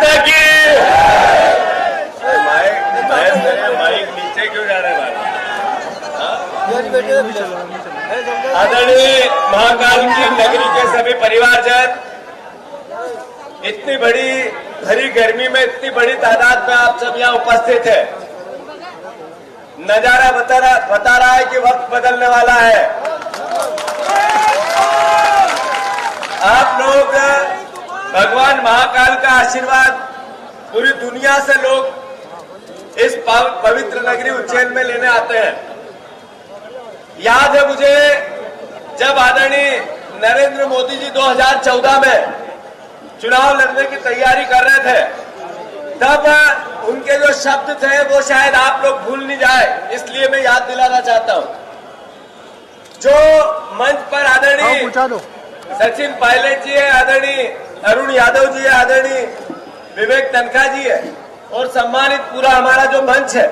माता की। माइक नीचे क्यों जा रहे हैं? आदरणीय महाकाल की नगरी के सभी परिवारजन, इतनी बड़ी भरी गर्मी में इतनी बड़ी तादाद में आप सब यहाँ उपस्थित है, नजारा बता रहा है कि वक्त बदलने वाला है। आप लोग भगवान महाकाल का आशीर्वाद पूरी दुनिया से लोग इस पवित्र नगरी उज्जैन में लेने आते हैं। याद है मुझे, जब आदरणीय नरेंद्र मोदी जी 2014 में चुनाव लड़ने की तैयारी कर रहे थे, तब उनके जो शब्द थे वो शायद आप लोग भूल नहीं जाए, इसलिए मैं याद दिलाना चाहता हूं। जो मंच पर आदरणीय सचिन पायलट जी है, आदरणीय अरुण यादव जी है, आदरणीय विवेक तनखा जी है, और सम्मानित पूरा हमारा जो मंच है,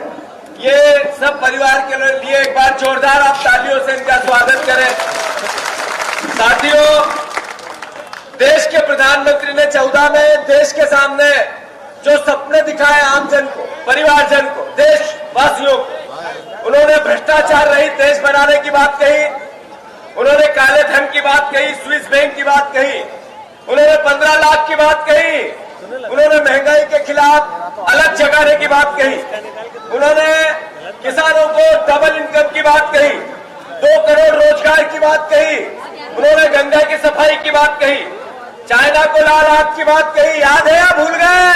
ये सब परिवार के लिए एक बार जोरदार आप तालियों से इनका स्वागत करें। साथियों, देश के प्रधानमंत्री ने 14 में देश के सामने जो सपने दिखाए आम जन को, परिवारजन को, देशवासियों को, उन्होंने भ्रष्टाचार रहित देश बनाने की बात कही, उन्होंने काले धन की बात कही, स्विस बैंक की बात कही, उन्होंने 15 लाख की बात कही, उन्होंने महंगाई के खिलाफ अलग जगाने की बात कही, उन्होंने किसानों को डबल इनकम की बात कही, 2 करोड़ रोजगार की बात कही, उन्होंने गंगा की सफाई की बात कही, चाइना को लाल आग की बात कही। याद है या भूल गए?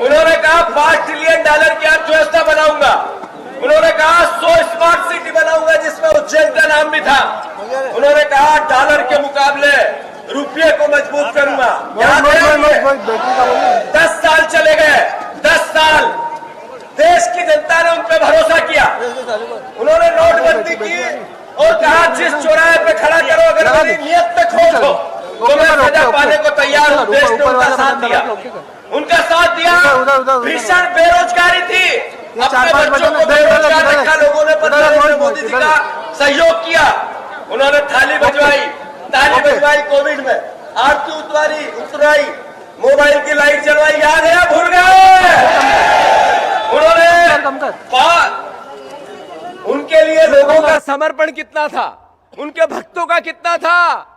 उन्होंने कहा $5 ट्रिलियन की अर्थव्यवस्था बनाऊंगा, उन्होंने कहा 100 स्मार्ट सिटी बनाऊंगा जिसमें उज्जैन का नाम भी था, उन्होंने कहा डॉलर के मुकाबले रुपये को मजबूत करूंगा। याद है? 10 साल चले गए, 10 साल देश की जनता ने उन पर भरोसा किया, उन्होंने नोटबंदी की और कहा जिस चौराहे पे खड़ा करो, अगर मेरी नियत पे खोट हो तो मैं सजा पाने को तैयार हूं। देश ने उनका साथ दिया, उनका साथ दिया। भीषण बेरोजगारी थी, अपने बच्चों को बेरोजगार रखा लोगों ने, पर नरेंद्र मोदी जी का सहयोग किया, उन्होंने ताली बजवाई कोविड में, आरती उतराई, मोबाइल की लाइट जलवाई। याद है या भूल गए? उन्होंने उनके लिए लोगों का समर्पण कितना था, उनके भक्तों का कितना था।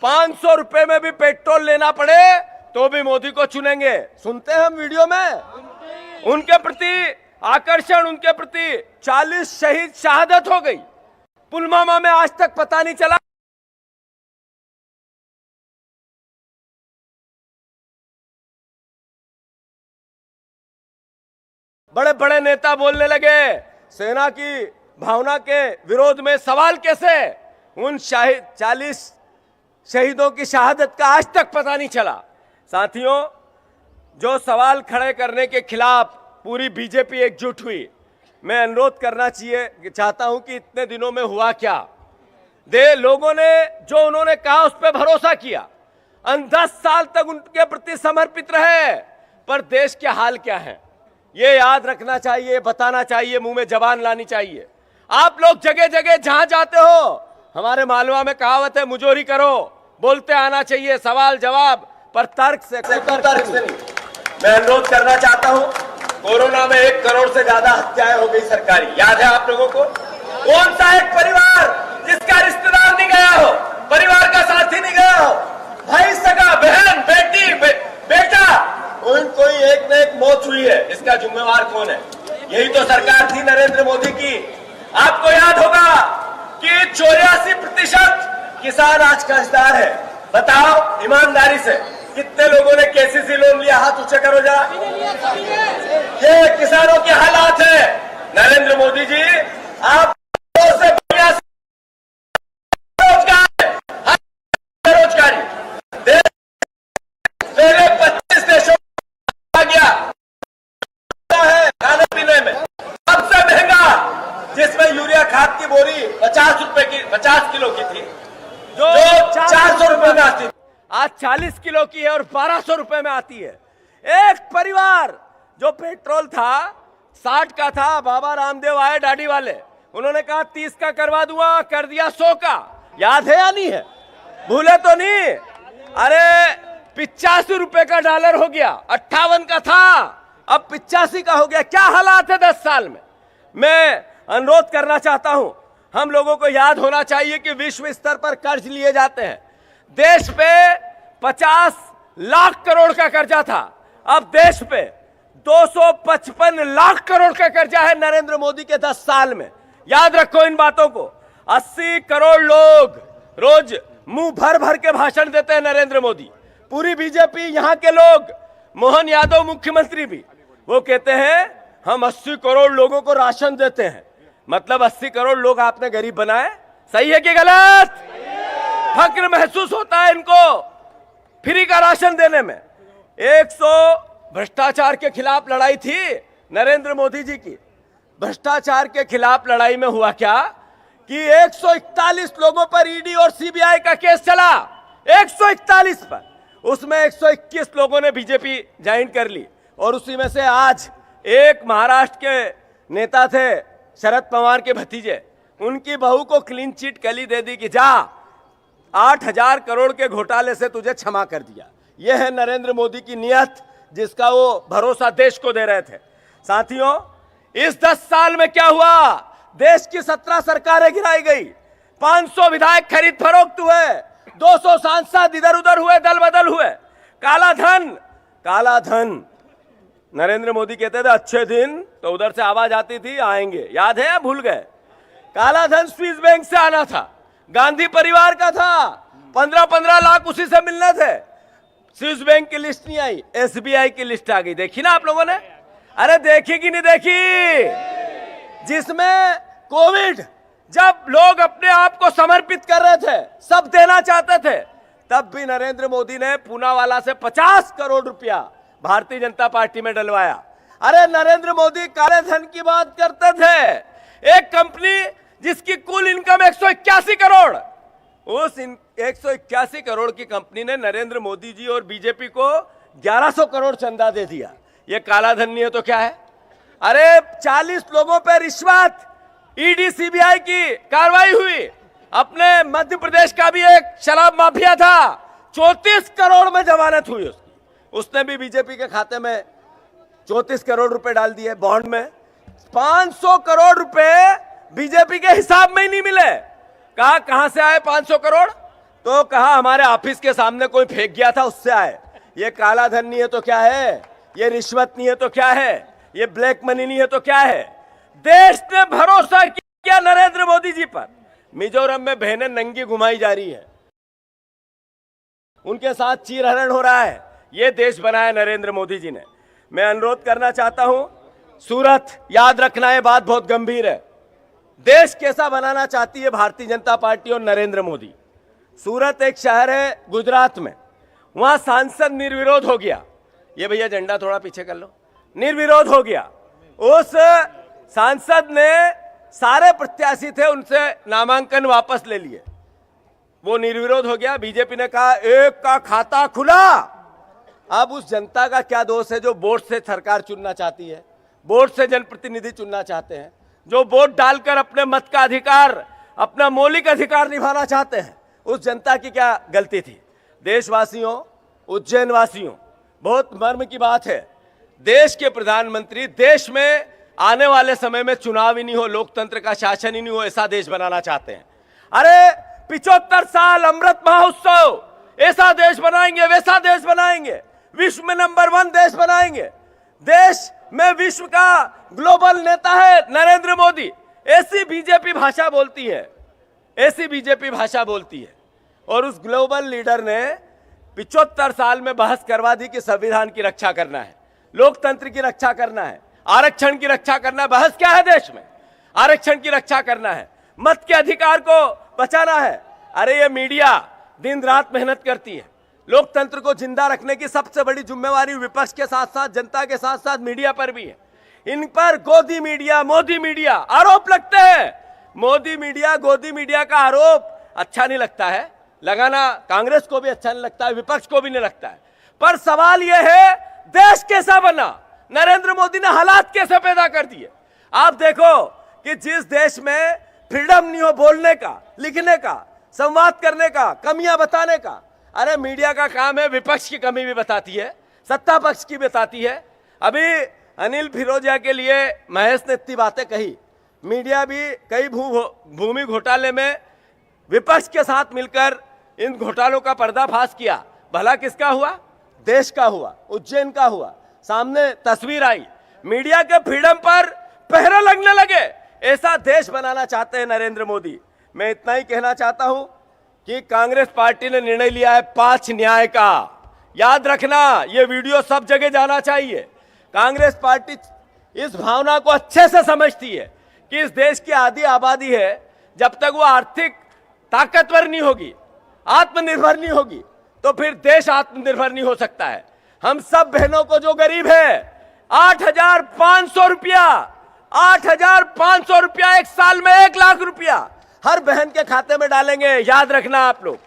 500 रुपए में भी पेट्रोल लेना पड़े तो भी मोदी को चुनेंगे। सुनते हैं हम वीडियो में। उनके प्रति आकर्षण, उनके प्रति 40 शहीद शहादत हो गई। पुलवामा में आज तक पता नहीं चला। बड़े बड़े नेता बोलने लगे सेना की भावना के विरोध में। सवाल कैसे? उन 40 शहीदों की शहादत का आज तक पता नहीं चला। साथियों, जो सवाल खड़े करने के खिलाफ पूरी बीजेपी एकजुट हुई, मैं अनुरोध करना चाहता हूं कि इतने दिनों में हुआ क्या। लोगों ने जो उन्होंने कहा उस पर भरोसा किया, 10 साल तक उनके प्रति समर्पित रहे, पर देश के हाल क्या है ये याद रखना चाहिए, बताना चाहिए, मुंह में जबान लानी चाहिए। आप लोग जगह जगह जहां जाते हो, हमारे मालवा में कहावत है, मुजोरी करो, बोलते आना चाहिए, सवाल जवाब, पर तर्क से नहीं। मैं अनुरोध करना चाहता हूं, कोरोना में 1 करोड़ से ज्यादा हत्याएं हो गई सरकारी। याद है आप लोगों को? कौन सा एक परिवार जिसका रिश्तेदार नहीं गया हो, परिवार का साथी नहीं गया हो, भाई सगा, बहन, बेटी, बेटा, कोई एक न एक मौत हुई है। इसका जिम्मेवार कौन है? यही तो सरकार थी नरेंद्र मोदी की। आपको याद होगा कि 84% किसान आज कर्जदार है। बताओ ईमानदारी से, कितने लोगों ने केसीसी लोन लिया? हाथ ऊंचे करो जरा। ये किसानों के हालात है। नरेंद्र मोदी जी, आप से बेरोजगारी पहले 25 देशों आ गया है खाने पीने में सबसे महंगा, जिसमें यूरिया खाद की बोरी 50 किलो की थी, जो 400 रुपए में आती, आज 40 किलो की है और 1200 रुपए में आती है। एक परिवार जो पेट्रोल था 60 का था, बाबा रामदेव आए दाढ़ी वाले, उन्होंने कहा 30 का करवा दूंगा, कर दिया 100 का। याद है या नहीं है? भूले तो नहीं? अरे 85 रुपए का डॉलर हो गया, 58 का था अब 85 का हो गया। क्या हालात है 10 साल में। मैं अनुरोध करना चाहता हूं, हम लोगों को याद होना चाहिए कि विश्व स्तर पर कर्ज लिए जाते हैं। देश पे 50 लाख करोड़ का कर्जा था, अब देश पे 255 लाख करोड़ का कर्जा है नरेंद्र मोदी के 10 साल में। याद रखो इन बातों को। 80 करोड़ लोग रोज मुंह भर भर के भाषण देते हैं नरेंद्र मोदी, पूरी बीजेपी, यहां के लोग, मोहन यादव मुख्यमंत्री भी, वो कहते हैं हम 80 करोड़ लोगों को राशन देते हैं। मतलब 80 करोड़ लोग आपने गरीब बनाए। सही है कि गलत? फक्र महसूस होता है इनको फ्री का राशन देने में। 100 भ्रष्टाचार के खिलाफ लड़ाई थी नरेंद्र मोदी जी की। भ्रष्टाचार के खिलाफ लड़ाई में हुआ क्या कि 141 लोगों पर ईडी और सीबीआई का केस चला, 141 पर। उसमें 121 लोगों ने बीजेपी ज्वाइन कर ली और उसी में से आज एक महाराष्ट्र के नेता थे शरद पवार के भतीजे, उनकी बहू को क्लीन चिट कली दे दी कि जा 8000 करोड़ के घोटाले से तुझे क्षमा कर दिया। यह है नरेंद्र मोदी की नीयत, जिसका वो भरोसा देश को दे रहे थे। साथियों, इस 10 साल में क्या हुआ? देश की 17 सरकारें गिराई गई, 500 विधायक खरीद फरोख्त हुए, 200 सांसद इधर उधर हुए, दल बदल हुए। काला धन नरेंद्र मोदी कहते थे अच्छे दिन, तो उधर से आवाज आती थी आएंगे, याद है या भूल गए? काला धन स्विस बैंक से आना था, गांधी परिवार का था, 15-15 लाख उसी से मिलने थे। स्विस बैंक की लिस्ट नहीं आई, एसबीआई की लिस्ट आ गई। देखी ना आप लोगों ने? अरे देखी कि नहीं देखी? जिसमें कोविड, जब लोग अपने आप को समर्पित कर रहे थे, सब देना चाहते थे, तब भी नरेंद्र मोदी ने पूनावाला से 50 करोड़ रुपया भारतीय जनता पार्टी में डलवाया। अरे नरेंद्र मोदी काले धन की बात करते थे। एक कंपनी जिसकी कुल इनकम 181 करोड़, उस 181 करोड़ की कंपनी ने नरेंद्र मोदी जी और बीजेपी को 1100 करोड़ चंदा दे दिया। ये काला धन नहीं है तो क्या है? अरे 40 लोगों पे रिश्वत, ईडी सीबीआई की कार्रवाई हुई। अपने मध्य प्रदेश का भी एक शराब माफिया था, 34 करोड़ में जमानत हुई उसकी, उसने भी बीजेपी के खाते में 34 करोड़ रुपए डाल दिए बॉन्ड में। 500 करोड़ रुपए बीजेपी के हिसाब में ही नहीं मिले। कहा कहां से आए 500 करोड़? तो कहा हमारे ऑफिस के सामने कोई फेंक गया था, उससे आए। ये काला धन नहीं है तो क्या है? ये रिश्वत नहीं है तो क्या है? ये ब्लैक मनी नहीं है तो क्या है? देश ने भरोसा किया नरेंद्र मोदी जी पर। मिजोरम में बहनें नंगी घुमाई जा रही है, उनके साथ चीरहरण हो रहा है। ये देश बनाया नरेंद्र मोदी जी ने। मैं अनुरोध करना चाहता हूं, सूरत, याद रखना ये बात बहुत गंभीर है। देश कैसा बनाना चाहती है भारतीय जनता पार्टी और नरेंद्र मोदी? सूरत एक शहर है गुजरात में, वहां सांसद निर्विरोध हो गया। ये भैया झंडा थोड़ा पीछे कर लो। निर्विरोध हो गया। उस सांसद ने, सारे प्रत्याशी थे, उनसे नामांकन वापस ले लिए। वो निर्विरोध हो गया। बीजेपी ने कहा एक का खाता खुला। अब उस जनता का क्या दोष है जो वोट से सरकार चुनना चाहती है, वोट से जनप्रतिनिधि चुनना चाहते हैं, जो वोट डालकर अपने मत का अधिकार, अपना मौलिक अधिकार निभाना चाहते हैं? उस जनता की क्या गलती थी? देशवासियों, उज्जैन वासियों, बहुत मर्म की बात है, देश के प्रधानमंत्री देश में आने वाले समय में चुनाव ही नहीं हो, लोकतंत्र का शासन ही नहीं हो, ऐसा देश बनाना चाहते हैं। अरे 75 साल अमृत महोत्सव, ऐसा देश बनाएंगे, वैसा देश बनाएंगे, विश्व में नंबर 1 देश बनाएंगे। देश में विश्व का ग्लोबल नेता है नरेंद्र मोदी। ऐसी बीजेपी भाषा बोलती है, ऐसी बीजेपी भाषा बोलती है। और उस ग्लोबल लीडर ने 75 साल में बहस करवा दी कि संविधान की रक्षा करना है, लोकतंत्र की रक्षा करना है, आरक्षण की रक्षा करना है। बहस क्या है देश में? आरक्षण की रक्षा करना है, मत के अधिकार को बचाना है। अरे ये मीडिया दिन रात मेहनत करती है। लोकतंत्र को जिंदा रखने की सबसे बड़ी जिम्मेवारी विपक्ष के साथ साथ, जनता के साथ साथ मीडिया पर भी है। इन पर गोदी मीडिया, मोदी मीडिया आरोप लगते हैं। मोदी मीडिया, गोदी मीडिया का आरोप अच्छा नहीं लगता है, लगाना कांग्रेस को भी अच्छा नहीं लगता है, विपक्ष को भी नहीं लगता है। पर सवाल यह है देश कैसा बना? नरेंद्र मोदी ने हालात कैसे पैदा कर दिए? आप देखो कि जिस देश में फ्रीडम नहीं हो बोलने का, लिखने का, संवाद करने का, कमियां बताने का, अरे मीडिया का काम है विपक्ष की कमी भी बताती है, सत्ता पक्ष की बताती है। अभी अनिल फिरोजिया के लिए महेश ने इतनी बातें कही, मीडिया भी कई भूमि घोटाले में विपक्ष के साथ मिलकर इन घोटालों का पर्दाफाश किया। भला किसका हुआ? देश का हुआ, उज्जैन का हुआ। सामने तस्वीर आई, मीडिया के फ्रीडम पर पहरा लगने लगे। ऐसा देश बनाना चाहते हैं नरेंद्र मोदी। मैं इतना ही कहना चाहता हूं कि कांग्रेस पार्टी ने निर्णय लिया है 5 न्याय का। याद रखना, ये वीडियो सब जगह जाना चाहिए। कांग्रेस पार्टी इस भावना को अच्छे से समझती है कि इस देश की आधी आबादी है, जब तक वो आर्थिक ताकतवर नहीं होगी, आत्मनिर्भर नहीं होगी, तो फिर देश आत्मनिर्भर नहीं हो सकता है। हम सब बहनों को जो गरीब है 8,500 रुपया, 8,500 रुपया एक साल में 1 लाख रुपया हर बहन के खाते में डालेंगे। याद रखना आप लोग।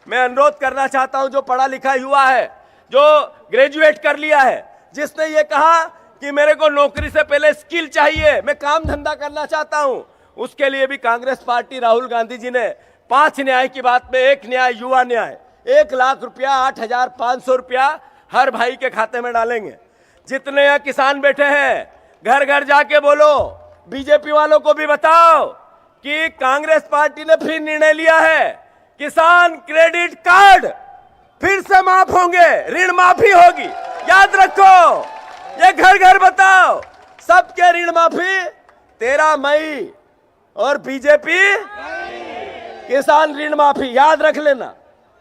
मैं अनुरोध करना चाहता हूं, जो पढ़ा लिखा युवा है, जो ग्रेजुएट कर लिया है, जिसने ये कहा कि मेरे को नौकरी से पहले स्किल चाहिए, मैं काम धंधा करना चाहता हूं, उसके लिए भी कांग्रेस पार्टी, राहुल गांधी जी ने 5 न्याय की बात में एक न्याय, युवा न्याय, 1 लाख रुपया, 8,500 रुपया हर भाई के खाते में डालेंगे। जितने यहाँ किसान बैठे हैं, घर घर जाके बोलो, बीजेपी वालों को भी बताओ कि कांग्रेस पार्टी ने फिर निर्णय लिया है, किसान क्रेडिट कार्ड फिर से माफ होंगे, ऋण माफी होगी। याद रखो, ये घर घर बताओ, सबके ऋण माफी 13 मई, और बीजेपी किसान ऋण माफी। याद रख लेना,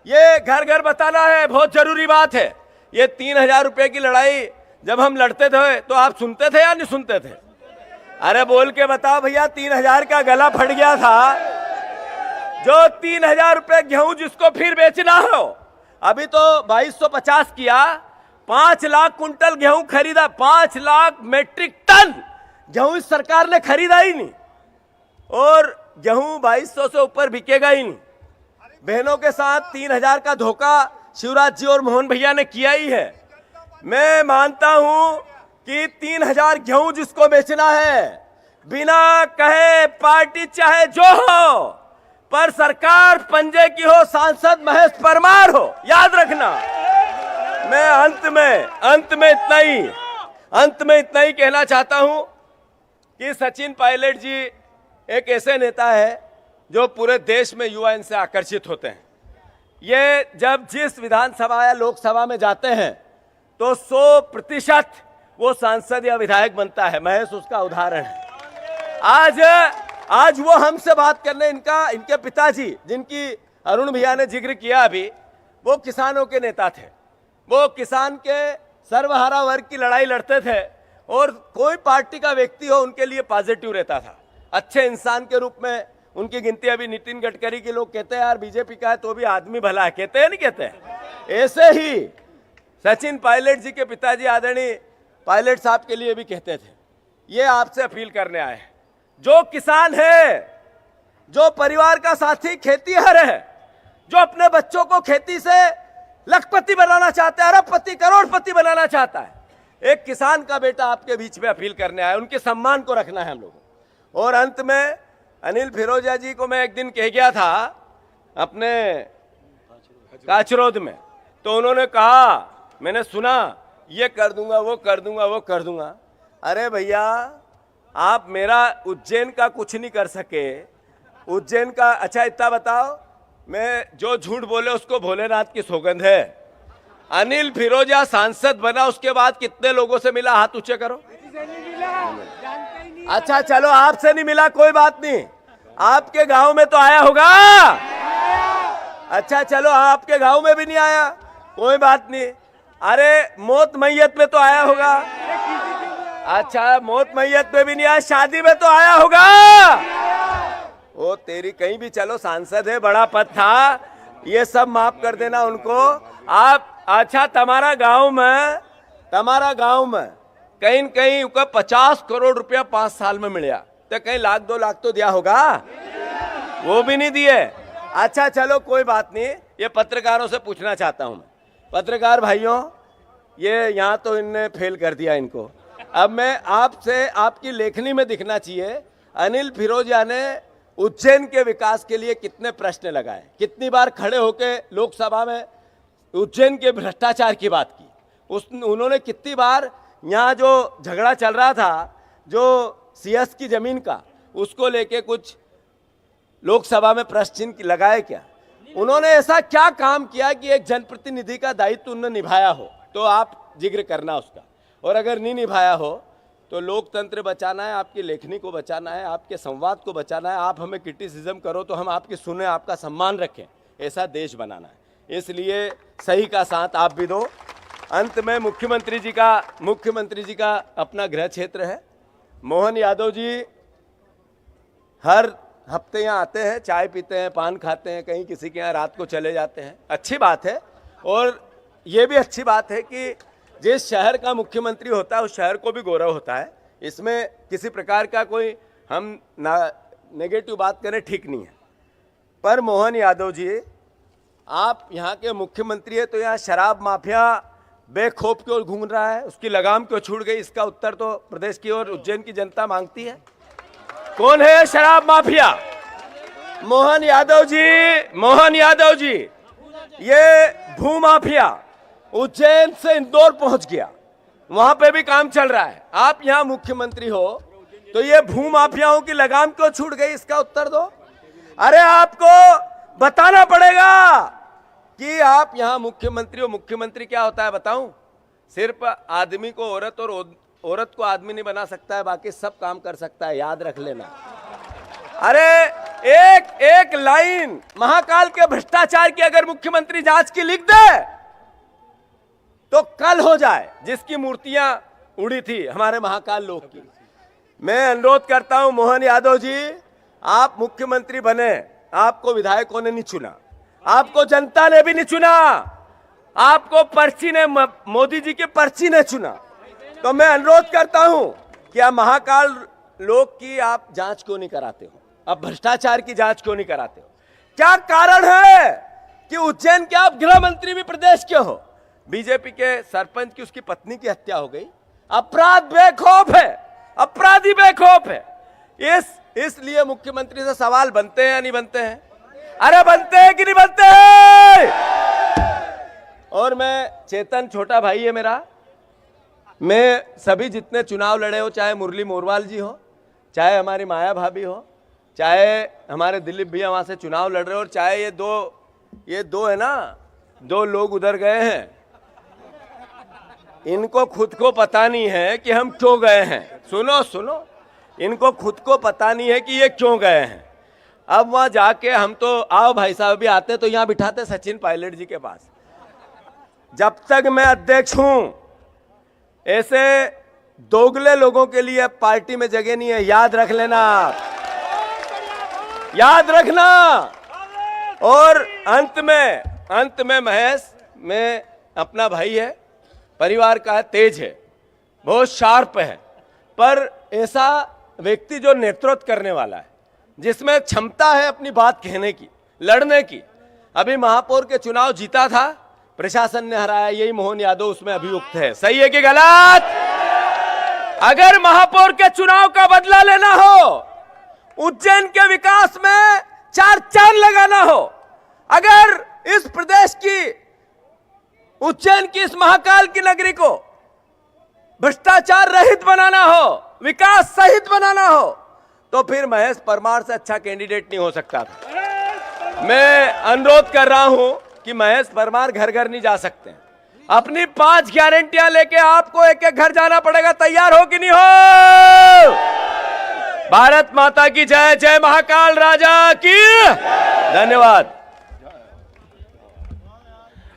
ये घर घर बताना है, बहुत जरूरी बात है। ये 3,000 रुपए की लड़ाई जब हम लड़ते थे तो आप सुनते थे या नहीं सुनते थे? अरे बोल के बताओ भैया, 3,000 का गला फट गया था। जो 3,000 रुपए गेहूं जिसको फिर बेचना हो, अभी तो 2,250 किया, 5 लाख कुंटल गेहूं खरीदा, 5 लाख मेट्रिक टन गेहूं इस सरकार ने खरीदा ही नहीं, और गेहूं 2,200 से ऊपर बिकेगा ही नहीं। बहनों के साथ 3,000 का धोखा शिवराज जी और मोहन भैया ने किया ही है। मैं मानता हूं कि 3,000 गेहूं जिसको बेचना है, बिना कहे पार्टी चाहे जो हो, पर सरकार पंजे की हो, सांसद महेश परमार हो। याद रखना। मैं अंत में इतना ही कहना चाहता हूं कि सचिन पायलट जी एक ऐसे नेता है जो पूरे देश में युवा इनसे आकर्षित होते हैं। ये जब जिस विधानसभा या लोकसभा में जाते हैं तो 100% वो सांसद या विधायक बनता है। महेश उसका उदाहरण है। आज वो हमसे बात करने, इनके पिताजी, जिनकी अरुण भैया ने जिक्र किया अभी, वो किसानों के नेता थे। वो किसान के सर्वहारा वर्ग की लड़ाई लड़ते थे, और कोई पार्टी का व्यक्ति हो उनके लिए पॉजिटिव रहता था, अच्छे इंसान के रूप में उनकी गिनती। अभी नितिन गडकरी के लोग कहते हैं यार बीजेपी का है तो भी आदमी भला है, कहते हैं नहीं कहते? ऐसे ही सचिन पायलट जी के पिताजी आदरणीय पायलट साहब के लिए भी कहते थे। ये आपसे अपील करने आए हैं, जो किसान है, जो परिवार का साथी खेतीहर है, जो अपने बच्चों को खेती से लखपति बनाना चाहता है, अरबपति, करोड़पति बनाना चाहता है, एक किसान का बेटा आपके बीच में अपील करने आया। उनके सम्मान को रखना है हम लोगों। और अंत में अनिल फिरोजिया जी को मैं एक दिन कह गया था अपने काचरोद में, तो उन्होंने कहा, मैंने सुना, ये कर दूंगा, वो कर दूंगा, वो कर दूंगा। अरे भैया, आप मेरा उज्जैन का कुछ नहीं कर सके। उज्जैन का, अच्छा इतना बताओ, मैं जो झूठ बोले उसको भोलेनाथ की सौगंध है। अनिल फिरोजिया सांसद बना, उसके बाद कितने लोगों से मिला? हाथ ऊंचे करो। अच्छा चलो, आपसे नहीं मिला, कोई बात नहीं। आपके गांव में तो आया होगा। अच्छा चलो, आपके गांव में भी नहीं आया, कोई बात नहीं। अरे मौत मैयत में तो आया होगा। अच्छा, मौत मैयत में भी नहीं आया, शादी में तो आया होगा। वो तेरी, कहीं भी चलो, सांसद है, बड़ा पद था, ये सब माफ कर देना उनको। आप, अच्छा तुम्हारा गांव में कहीं कहीं 50 करोड़ रुपया 5 साल में मिला, तो कहीं 1-2 लाख तो दिया होगा, वो भी नहीं दिए। अच्छा चलो कोई बात नहीं, ये पत्रकारों से पूछना चाहता हूं मैं। पत्रकार भाइयों, ये यहाँ तो इनने फेल कर दिया इनको। अब मैं आपसे, आपकी लेखनी में दिखना चाहिए, अनिल फिरोजिया ने उज्जैन के विकास के लिए कितने प्रश्न लगाए, कितनी बार खड़े होके लोकसभा में उज्जैन के भ्रष्टाचार की बात की। उन्होंने कितनी बार यहाँ जो झगड़ा चल रहा था जो सीएस की जमीन का, उसको लेके कुछ लोकसभा में प्रश्न चिन्ह लगाए क्या? उन्होंने ऐसा क्या काम किया कि एक जनप्रतिनिधि का दायित्व उन्होंने निभाया हो तो आप जिक्र करना उसका, और अगर नहीं निभाया हो तो लोकतंत्र बचाना है, आपकी लेखनी को बचाना है, आपके संवाद को बचाना है। आप हमें क्रिटिसिज्म करो तो हम आपकी सुने, आपका सम्मान रखें, ऐसा देश बनाना है। इसलिए सही का साथ आप भी दो। अंत में मुख्यमंत्री जी का अपना गृह क्षेत्र है। मोहन यादव जी हर हफ्ते यहाँ आते हैं, चाय पीते हैं, पान खाते हैं, कहीं किसी के यहाँ रात को चले जाते हैं, अच्छी बात है। और ये भी अच्छी बात है कि जिस शहर का मुख्यमंत्री होता है उस शहर को भी गौरव होता है। इसमें किसी प्रकार का कोई हम नेगेटिव बात करें ठीक नहीं है। पर मोहन यादव जी, आप यहाँ के मुख्यमंत्री है तो यहाँ शराब माफिया बेखौफ क्यों घूम रहा है, उसकी लगाम क्यों छूट गई? इसका उत्तर तो प्रदेश की और उज्जैन की जनता मांगती है। कौन है शराब माफिया? मोहन यादव जी ये भू माफिया उज्जैन से इंदौर पहुंच गया, वहां पे भी काम चल रहा है। आप यहां मुख्यमंत्री हो तो ये भू माफियाओं की लगाम क्यों छूट गई, इसका उत्तर दो। अरे आपको बताना पड़ेगा कि आप यहां मुख्यमंत्री हो। मुख्यमंत्री क्या होता है बताऊं? सिर्फ आदमी को औरत और औरत को आदमी नहीं बना सकता है, बाकी सब काम कर सकता है, याद रख लेना। अरे एक लाइन महाकाल के भ्रष्टाचार की अगर मुख्यमंत्री जांच की लिख दे तो कल हो जाए जिसकी मूर्तियां उड़ी थी हमारे महाकाल लोक की। मैं अनुरोध करता हूं मोहन यादव जी, आप मुख्यमंत्री बने, आपको विधायकों ने नहीं चुना, आपको जनता ने भी नहीं चुना, आपको पर्ची ने, मोदी जी की पर्ची ने चुना। तो मैं अनुरोध करता हूं कि आप महाकाल लोक की आप जांच क्यों नहीं कराते हो, आप भ्रष्टाचार की जांच क्यों नहीं कराते हो? क्या कारण है कि उज्जैन के आप गृह मंत्री भी प्रदेश के हो, बीजेपी के सरपंच की उसकी पत्नी की हत्या हो गई, अपराध बेखौफ है, अपराधी बेखौफ है। इसलिए मुख्यमंत्री से सवाल बनते हैं या नहीं बनते हैं? अरे बनते हैं कि नहीं बनते हैं? और मैं, चेतन छोटा भाई है मेरा, मैं सभी जितने चुनाव लड़े हो, चाहे मुरली मोरवाल जी हो, चाहे हमारी माया भाभी हो, चाहे हमारे दिलीप भैया वहां से चुनाव लड़ रहे हो, और चाहे ये दो है ना, दो लोग उधर गए हैं, इनको खुद को पता नहीं है कि हम क्यों गए हैं। सुनो, इनको खुद को पता नहीं है कि ये क्यों गए हैं। अब वहां जाके हम तो, आओ भाई साहब भी आते तो यहां बिठाते सचिन पायलट जी के पास। जब तक मैं अध्यक्ष हूं ऐसे दोगले लोगों के लिए पार्टी में जगह नहीं है, याद रख लेना, याद रखना। और अंत में महेश, मैं अपना भाई है, परिवार का है, तेज है, बहुत शार्प है, पर ऐसा व्यक्ति जो नेतृत्व करने वाला है, जिसमें क्षमता है अपनी बात कहने की, लड़ने की। अभी महापौर के चुनाव जीता था, प्रशासन ने हराया, यही मोहन यादव उसमें अभियुक्त है। सही है कि गलत? अगर महापौर के चुनाव का बदला लेना हो, उज्जैन के विकास में 4 चांद लगाना हो, अगर इस प्रदेश की, उज्जैन की इस महाकाल की नगरी को भ्रष्टाचार रहित बनाना हो, विकास सहित बनाना हो, तो फिर महेश परमार से अच्छा कैंडिडेट नहीं हो सकता था। मैं अनुरोध कर रहा हूं कि महेश परमार घर घर नहीं जा सकते, अपनी 5 गारंटियां लेके आपको एक एक घर जाना पड़ेगा। तैयार हो कि नहीं हो? भारत माता की जय, जय महाकाल राजा की। धन्यवाद।